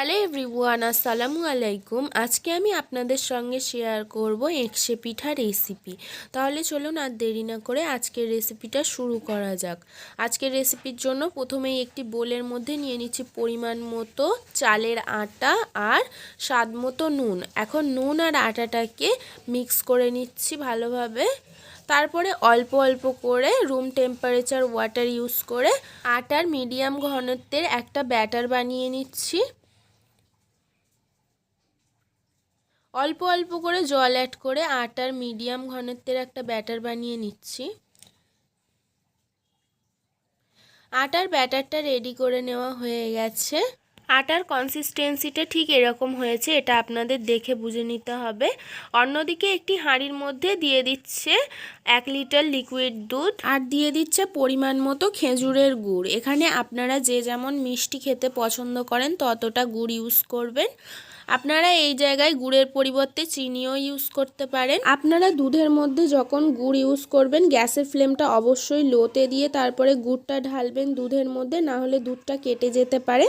Hello everyone, আসসালামু আলাইকুম। আজকে আমি আপনাদের সঙ্গে শেয়ার করব একশে পিঠা রেসিপি। তাহলে চলুন আর দেরি না করে আজকের রেসিপিটা শুরু করা যাক। আজকের রেসিপির জন্য প্রথমেই একটি বোলের মধ্যে নিয়ে নিচ্ছি পরিমাণ মতো চালের আটা আর স্বাদ মতো নুন। এখন নুন আর আটাটাকে মিক্স করে নিচ্ছি ভালোভাবে। তারপরে অল্প অল্প করে রুম টেম্পারেচার ওয়াটার ইউজ করে আটার মিডিয়াম ঘনত্বের একটা ব্যাটার বানিয়ে নিচ্ছি। অল্প অল্প করে জল অ্যাড করে আটার মিডিয়াম ঘনত্বের একটা ব্যাটার বানিয়ে নিচ্ছি। আটার ব্যাটারটা রেডি করে নেওয়া হয়ে গেছে। আটার কনসিস্টেন্সিটা ঠিক এরকম হয়েছে, এটা আপনাদের দেখে বুঝে নিতে হবে। অন্যদিকে একটি হাঁড়ির মধ্যে দিয়ে দিচ্ছে 1 লিটার লিকুইড দুধ আর দিয়ে দিচ্ছে পরিমাণ মতো খেজুরের গুড়। এখানে আপনারা যে যেমন মিষ্টি খেতে পছন্দ করেন ততটা গুড় ইউজ করবেন। আপনারা এই জায়গায় গুড়ের পরিবর্তে চিনিও ইউজ করতে পারেন। আপনারা দুধের মধ্যে যখন গুড় ইউজ করবেন গ্যাসের ফ্লেমটা অবশ্যই লোতে দিয়ে তারপরে গুড়টা ঢালবেন দুধের মধ্যে, না হলে দুধটা কেটে যেতে পারে।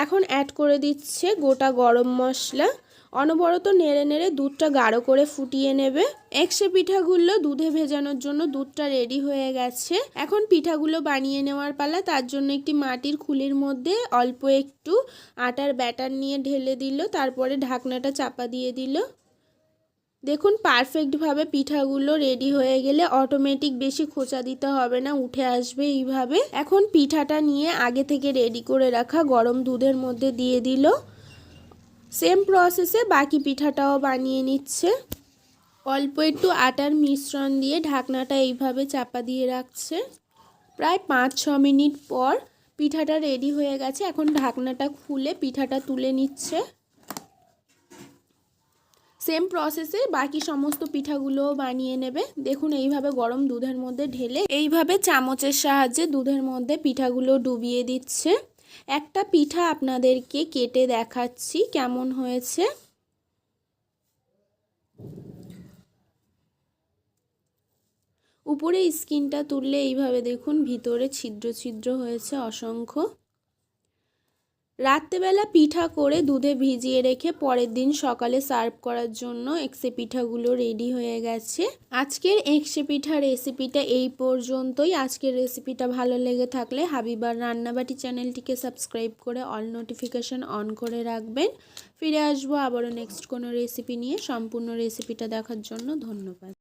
এখন অ্যাড করে দিচ্ছে গোটা গরম মশলা। অনবরত নেড়ে নেড়ে দুধটা গাঢ় করে ফুটিয়ে নেবে। একশে পিঠাগুলো দুধে ভেজানোর জন্য দুধটা রেডি হয়ে গেছে। এখন পিঠাগুলো বানিয়ে নেওয়ার পালা। তার জন্য একটি মাটির খুলির মধ্যে অল্প একটু আটার ব্যাটার নিয়ে ঢেলে দিল, তারপরে ঢাকনাটা চাপা দিয়ে দিল। দেখুন পারফেক্টভাবে পিঠাগুলো রেডি হয়ে গেলে অটোমেটিক বেশি খোঁচা দিতে হবে না, উঠে আসবে এইভাবে। এখন পিঠাটা নিয়ে আগে থেকে রেডি করে রাখা গরম দুধের মধ্যে দিয়ে দিল। সেম প্রসেসে বাকি পিঠাটাও বানিয়ে নিচ্ছে। অল্প একটু আটার মিশ্রণ দিয়ে ঢাকনাটা এইভাবে চাপা দিয়ে রাখছে। প্রায় 5-6 মিনিট পর পিঠাটা রেডি হয়ে গেছে। এখন ঢাকনাটা খুলে পিঠাটা তুলে নিচ্ছে। সেম প্রসেসে বাকি সমস্ত পিঠাগুলোও বানিয়ে নেবে। দেখুন এইভাবে গরম দুধের মধ্যে ঢেলে এইভাবে চামচের সাহায্যে দুধের মধ্যে পিঠাগুলো ডুবিয়ে দিচ্ছে। একটা পিঠা আপনাদেরকে কেটে দেখাচ্ছি কেমন হয়েছে। উপরে স্কিনটা তুললে এইভাবে দেখুন ভিতরে ছিদ্র ছিদ্র হয়েছে অসংখ্য। রাত্রেবেলা পিঠা করে দুধে ভিজিয়ে রেখে পরের দিন সকালে সার্ভ করার জন্য একশে পিঠাগুলো রেডি হয়ে গেছে। আজকের একশে পিঠা রেসিপিটা এই পর্যন্তই। আজকের রেসিপিটা ভালো লেগে থাকলে হাবিবার রান্নাবাটি চ্যানেলটিকে সাবস্ক্রাইব করে অল নোটিফিকেশন অন করে রাখবেন। ফিরে আসবো আবারও নেক্সট কোনো রেসিপি নিয়ে। সম্পূর্ণ রেসিপিটা দেখার জন্য ধন্যবাদ।